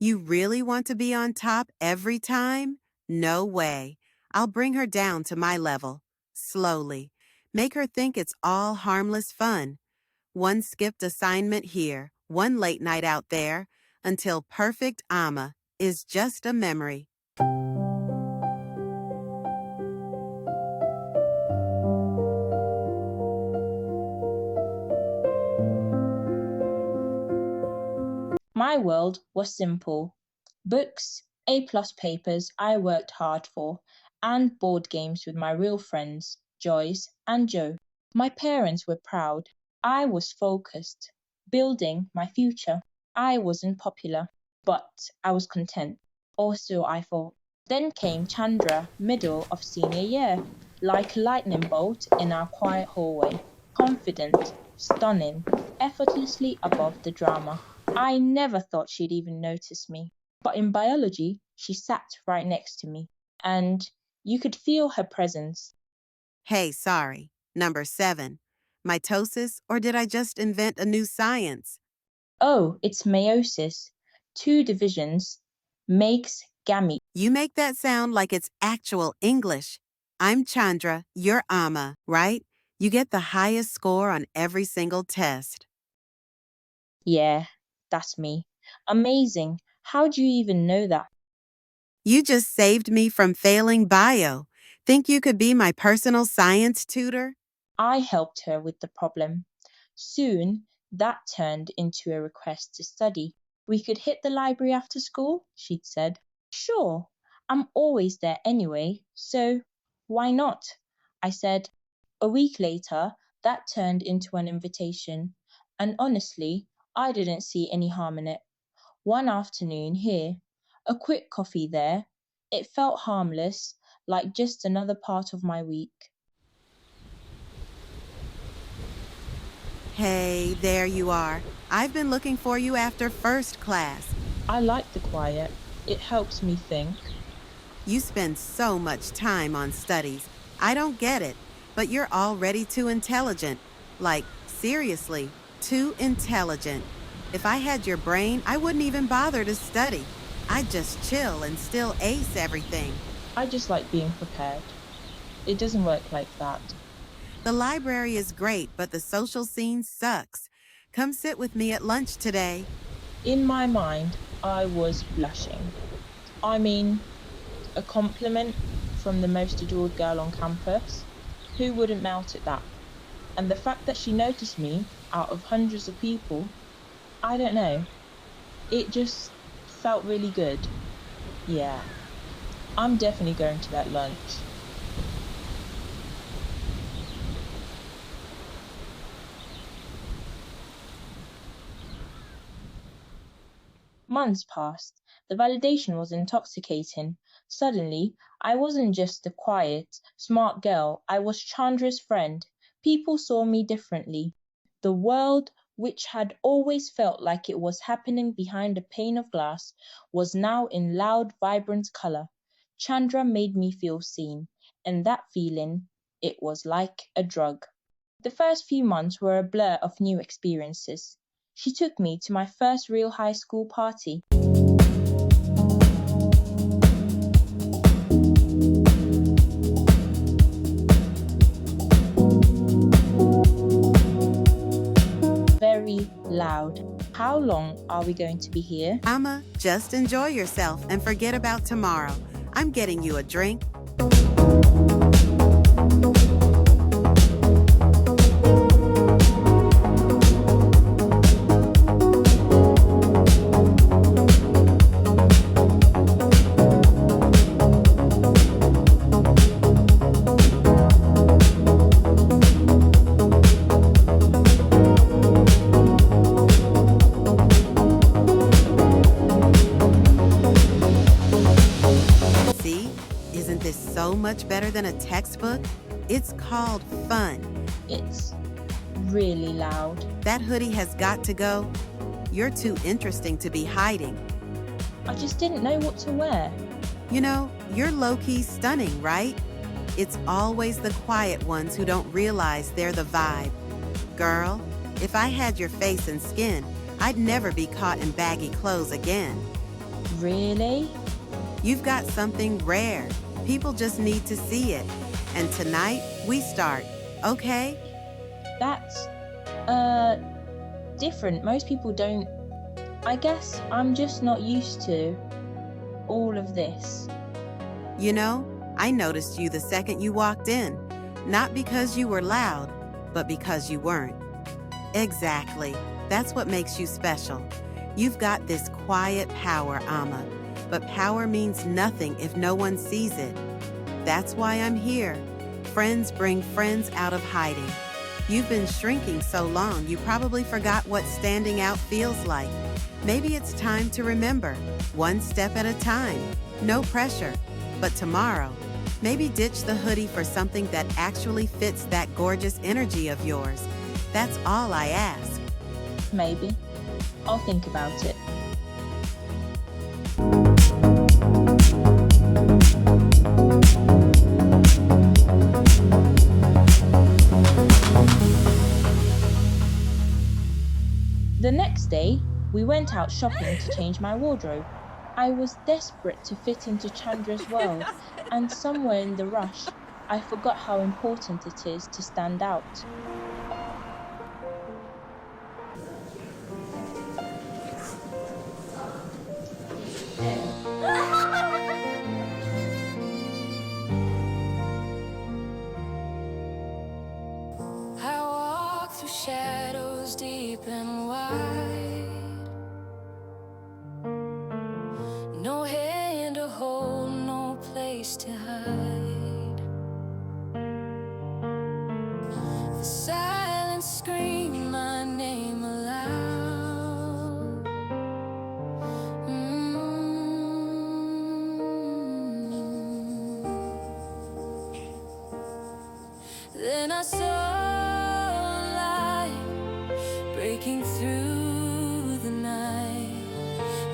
You really want to be on top every time? No way. I'll bring her down to my level. Slowly. Make her think it's all harmless fun. One skipped assignment here, one late night out there, until perfect Amma is just a memory. My world was simple. Books, A-plus papers I worked hard for, and board games with my real friends, Joyce and Joe. My parents were proud. I was focused, building my future. I wasn't popular, but I was content. Also, I thought. Then came Chandra, middle of senior year, like a lightning bolt in our quiet hallway. Confident, stunning, effortlessly above the drama. I never thought she'd even notice me. But in biology, she sat right next to me, and you could feel her presence. Hey, sorry. Number 7. Mitosis, or did I just invent a new science? Oh, it's meiosis. Two divisions makes gamete. You make that sound like it's actual English. I'm Chandra, you're Amma, right? You get the highest score on every single test. Yeah, that's me. Amazing. How'd you even know that? You just saved me from failing bio. Think you could be my personal science tutor? I helped her with the problem. Soon, that turned into a request to study. We could hit the library after school, she'd said. Sure, I'm always there anyway, so why not? I said. A week later, that turned into an invitation, and honestly, I didn't see any harm in it. One afternoon here, a quick coffee there, it felt harmless, like just another part of my week. Hey, there you are. I've been looking for you after first class. I like the quiet. It helps me think. You spend so much time on studies. I don't get it, but you're already too intelligent. Like, seriously, too intelligent. If I had your brain, I wouldn't even bother to study. I'd just chill and still ace everything. I just like being prepared. It doesn't work like that. The library is great, but the social scene sucks. Come sit with me at lunch today. In my mind, I was blushing. I mean, a compliment from the most adored girl on campus. Who wouldn't melt at that? And the fact that she noticed me out of hundreds of people, I don't know. It just felt really good. Yeah, I'm definitely going to that lunch. Months passed. The validation was intoxicating. Suddenly, I wasn't just the quiet, smart girl, I was Chandra's friend. People saw me differently. The world, which had always felt like it was happening behind a pane of glass, was now in loud, vibrant color. Chandra made me feel seen, and that feeling, it was like a drug. The first few months were a blur of new experiences. She took me to my first real high school party. Very loud. How long are we going to be here? Amma, just enjoy yourself and forget about tomorrow. I'm getting you a drink. See? Isn't this so much better than a textbook? It's called fun. It's really loud. That hoodie has got to go. You're too interesting to be hiding. I just didn't know what to wear. You know, you're low-key stunning, right? It's always the quiet ones who don't realize they're the vibe. Girl, if I had your face and skin, I'd never be caught in baggy clothes again. Really? You've got something rare. People just need to see it. And tonight, we start, okay? That's, different. Most people don't. I guess I'm just not used to all of this. You know, I noticed you the second you walked in. Not because you were loud, but because you weren't. Exactly. That's what makes you special. You've got this quiet power, Amma. But power means nothing if no one sees it. That's why I'm here. Friends bring friends out of hiding. You've been shrinking so long, you probably forgot what standing out feels like. Maybe it's time to remember, one step at a time. No pressure. But tomorrow, maybe ditch the hoodie for something that actually fits that gorgeous energy of yours. That's all I ask. Maybe. I'll think about it. The next day, we went out shopping to change my wardrobe. I was desperate to fit into Chandra's world, and somewhere in the rush, I forgot how important it is to stand out. I walk through shadows deep and wide. No hand to hold, no place to hide. The silence scream my name aloud. Then I saw breaking through the night.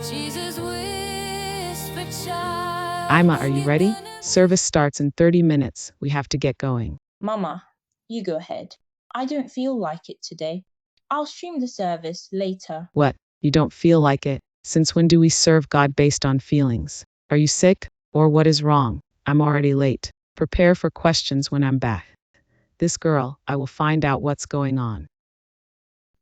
Jesus whispered, child. Ima, are you ready? Service starts in 30 minutes. We have to get going. Mama, you go ahead. I don't feel like it today. I'll stream the service later. What? You don't feel like it? Since when do we serve God based on feelings? Are you sick? Or what is wrong? I'm already late. Prepare for questions when I'm back. This girl, I will find out what's going on.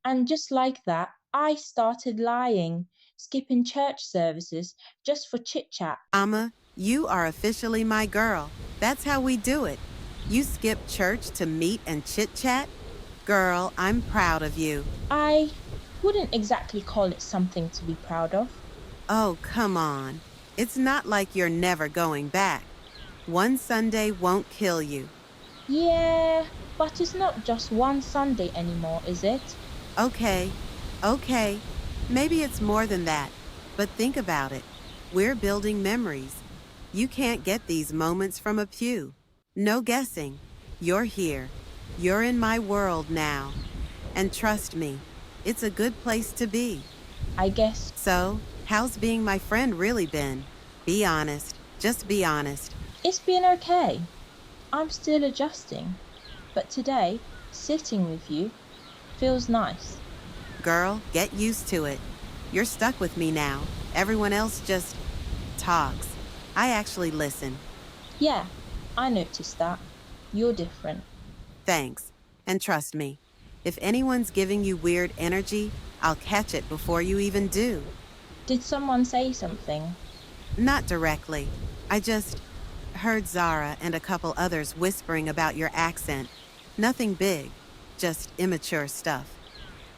And just like that, I started lying, skipping church services just for chit-chat. Amma, you are officially my girl. That's how we do it. You skip church to meet and chit-chat? Girl, I'm proud of you. I wouldn't exactly call it something to be proud of. Oh, come on. It's not like you're never going back. One Sunday won't kill you. Yeah, but it's not just one Sunday anymore, is it? Okay. Maybe it's more than that. But think about it. We're building memories. You can't get these moments from a pew. No guessing. You're here. You're in my world now. And trust me, it's a good place to be. I guess. So, how's being my friend really been? Be honest. Just be honest. It's been okay. I'm still adjusting. But today, sitting with you feels nice. Girl, get used to it. You're stuck with me now. Everyone else just talks. I actually listen. Yeah, I noticed that. You're different. Thanks. And trust me, if anyone's giving you weird energy, I'll catch it before you even do. Did someone say something? Not directly. I just heard Zara and a couple others whispering about your accent. Nothing big, just immature stuff.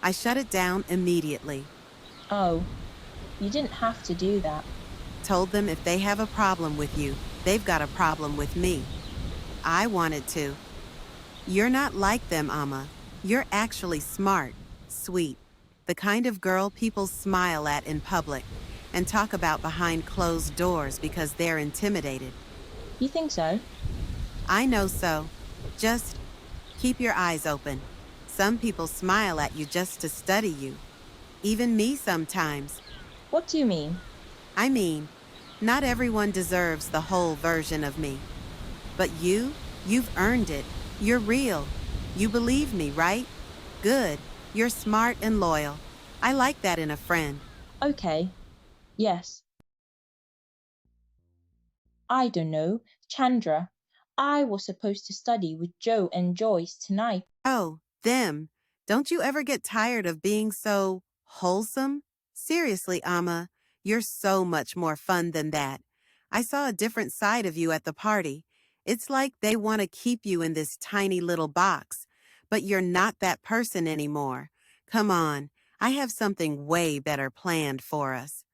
I shut it down immediately. Oh, you didn't have to do that. Told them if they have a problem with you, they've got a problem with me. I wanted to. You're not like them, Amma. You're actually smart, sweet, the kind of girl people smile at in public and talk about behind closed doors because they're intimidated. You think so? I know so. Just keep your eyes open. Some people smile at you just to study you. Even me sometimes. What do you mean? I mean, not everyone deserves the whole version of me. But you've earned it. You're real. You believe me, right? Good. You're smart and loyal. I like that in a friend. Okay. Yes, I don't know, Chandra. I was supposed to study with Joe and Joyce tonight. Oh, them. Don't you ever get tired of being so wholesome? Seriously, Amma, you're so much more fun than that. I saw a different side of you at the party. It's like they want to keep you in this tiny little box, but you're not that person anymore. Come on, I have something way better planned for us.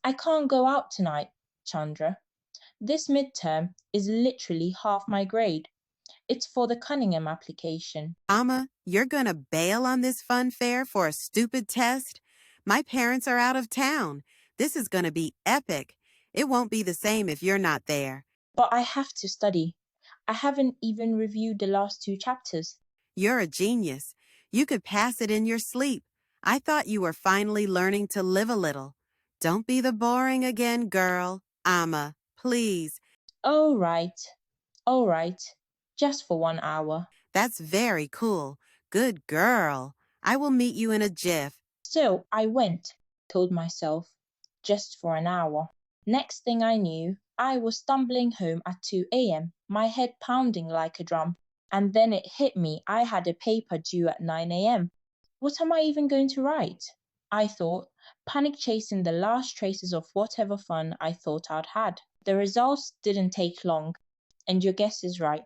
I can't go out tonight, Chandra. This midterm is literally half my grade. It's for the Cunningham application. Amma, you're gonna bail on this fun fair for a stupid test? My parents are out of town. This is gonna be epic. It won't be the same if you're not there. But I have to study. I haven't even reviewed the last 2 chapters. You're a genius. You could pass it in your sleep. I thought you were finally learning to live a little. Don't be the boring again, girl. Amma, please. All right, all right. Just for 1 hour. That's very cool. Good girl. I will meet you in a jiff. So I went, told myself, just for an hour. Next thing I knew, I was stumbling home at 2 a.m., my head pounding like a drum. And then it hit me I had a paper due at 9 a.m. What am I even going to write? I thought, panic chasing the last traces of whatever fun I thought I'd had. The results didn't take long, and your guess is right.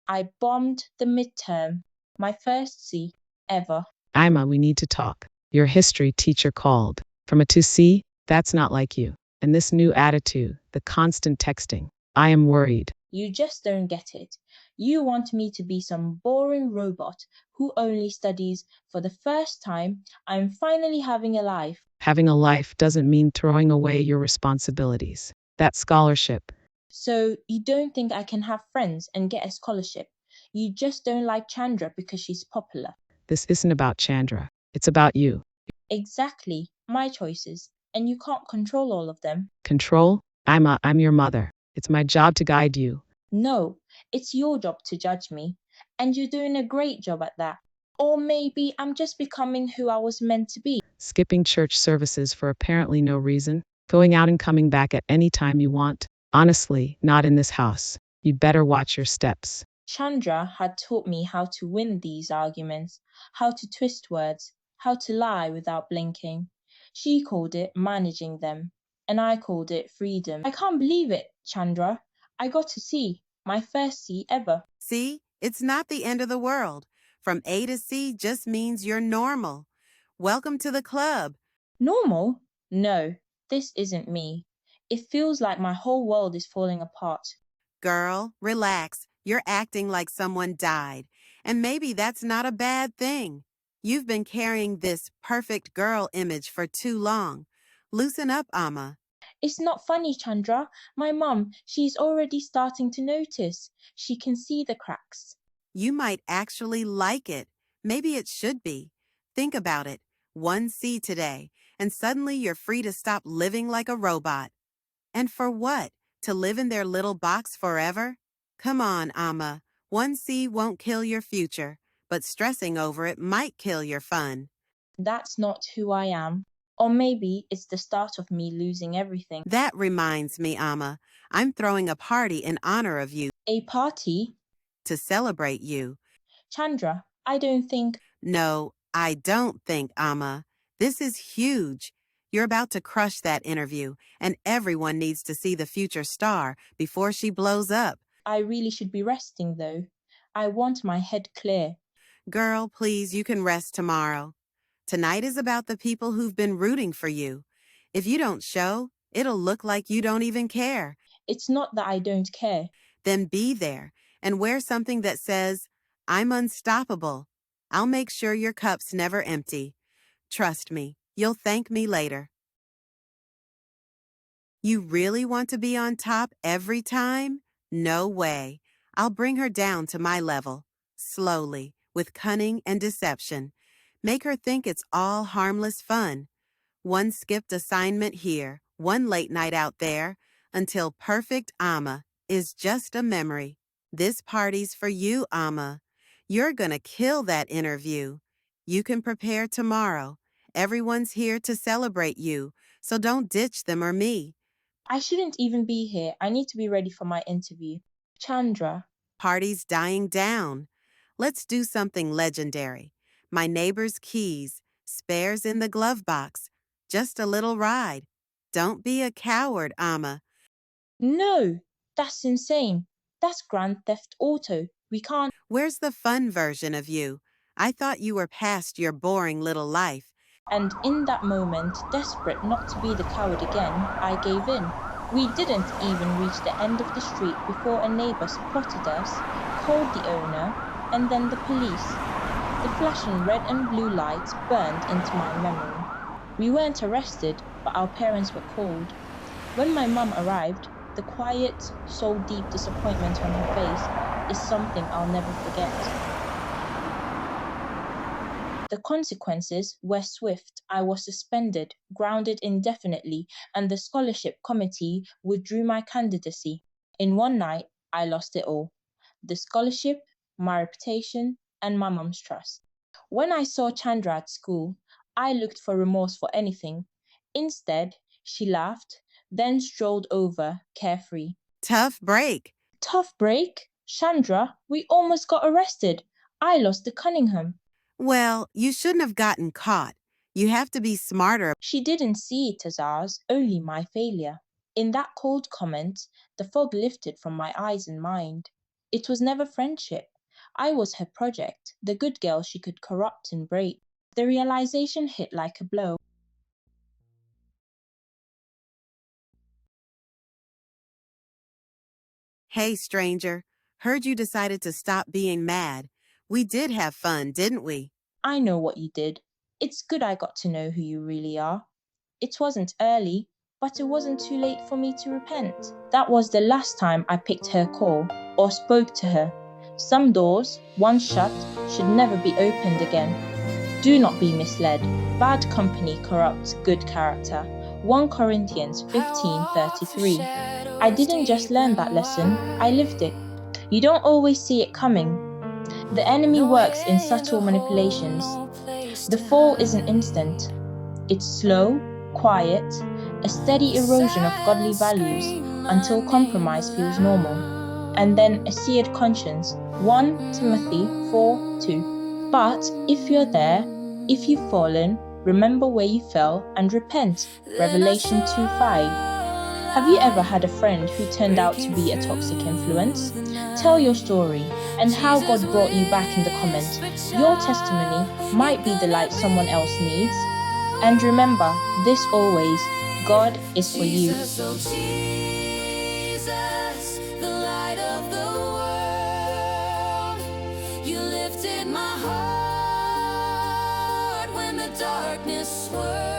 I bombed the midterm, my first C ever. Ima, we need to talk. Your history teacher called. From a to C, that's not like you. And this new attitude, the constant texting. I am worried. You just don't get it. You want me to be some boring robot who only studies for the first time. I'm finally having a life. Having a life doesn't mean throwing away your responsibilities. That scholarship. So you don't think I can have friends and get a scholarship? You just don't like Chandra because she's popular. This isn't about Chandra. It's about you. Exactly, my choices. And you can't control all of them. Control? I'm your mother. It's my job to guide you. No, it's your job to judge me. And you're doing a great job at that. Or maybe I'm just becoming who I was meant to be. Skipping church services for apparently no reason. Going out and coming back at any time you want. Honestly, not in this house. You'd better watch your steps. Chandra had taught me how to win these arguments, how to twist words, how to lie without blinking. She called it managing them, and I called it freedom. I can't believe it, Chandra. I got a C, my first C ever. See, it's not the end of the world. From A to C just means you're normal. Welcome to the club. Normal? No, this isn't me. It feels like my whole world is falling apart. Girl, relax. You're acting like someone died. And maybe that's not a bad thing. You've been carrying this perfect girl image for too long. Loosen up, Amma. It's not funny, Chandra. My mum, she's already starting to notice. She can see the cracks. You might actually like it. Maybe it should be. Think about it. 1 C today, and suddenly you're free to stop living like a robot. And for what? To live in their little box forever? Come on, Amma. 1 C won't kill your future, but stressing over it might kill your fun. That's not who I am. Or maybe it's the start of me losing everything. That reminds me, Amma. I'm throwing a party in honor of you A party? to celebrate you. Chandra, I don't think. No, I don't think, Amma. This is huge. You're about to crush that interview, and everyone needs to see the future star before she blows up. I really should be resting though. I want my head clear. Girl, please, you can rest tomorrow. Tonight is about the people who've been rooting for you. If you don't show, it'll look like you don't even care. It's not that I don't care. Then be there and wear something that says, I'm unstoppable. I'll make sure your cup's never empty. Trust me, you'll thank me later. You really want to be on top every time? No way. I'll bring her down to my level, slowly, with cunning and deception. Make her think it's all harmless fun. 1 skipped assignment here, 1 late night out there, until perfect Amma is just a memory. This party's for you, Amma. You're gonna kill that interview. You can prepare tomorrow. Everyone's here to celebrate you, so don't ditch them or me. I shouldn't even be here. I need to be ready for my interview. Chandra, Party's dying down. Let's do something legendary. My neighbor's keys, spares in the glove box. Just a little ride. Don't be a coward, Amma. no, that's insane. That's Grand Theft Auto. We can't. Where's the fun version of you? I thought you were past your boring little life. And in that moment, desperate not to be the coward again, I gave in. We didn't even reach the end of the street before a neighbor spotted us, called the owner, and then the police. The flashing red and blue lights burned into my memory. We weren't arrested, but our parents were called. When my mum arrived, the quiet, soul-deep disappointment on her face is something I'll never forget. The consequences were swift. I was suspended, grounded indefinitely, and the scholarship committee withdrew my candidacy. In one night, I lost it all: the scholarship, my reputation, and my mum's trust. When I saw Chandra at school, I looked for remorse for anything. Instead, she laughed, then strolled over, carefree. Tough break. Tough break? Chandra, we almost got arrested. I lost the Cunningham. Well, you shouldn't have gotten caught. You have to be smarter. She didn't see it as ours, only my failure. In that cold comment, the fog lifted from my eyes and mind. It was never friendship. I was her project, the good girl she could corrupt and break. The realization hit like a blow. Hey, stranger. Heard you decided to stop being mad. We did have fun, didn't we? I know what you did. It's good I got to know who you really are. It wasn't early, but it wasn't too late for me to repent. That was the last time I picked her call or spoke to her. Some doors, once shut, should never be opened again. Do not be misled. Bad company corrupts good character. 1 Corinthians 15:33. I didn't just learn that lesson, I lived it. You don't always see it coming. The enemy works in subtle manipulations. The fall isn't instant. It's slow, quiet, a steady erosion of godly values until compromise feels normal. And then a seared conscience. 1 Timothy 4:2. But if you're there, if you've fallen, remember where you fell and repent. Revelation 2:5. Have you ever had a friend who turned out to be a toxic influence? Tell your story and how God brought you back in the comments. Your testimony might be the light someone else needs. And remember, this always, God is for you. Jesus, oh Jesus, the light of the world. You lifted my heart when the darkness swirled.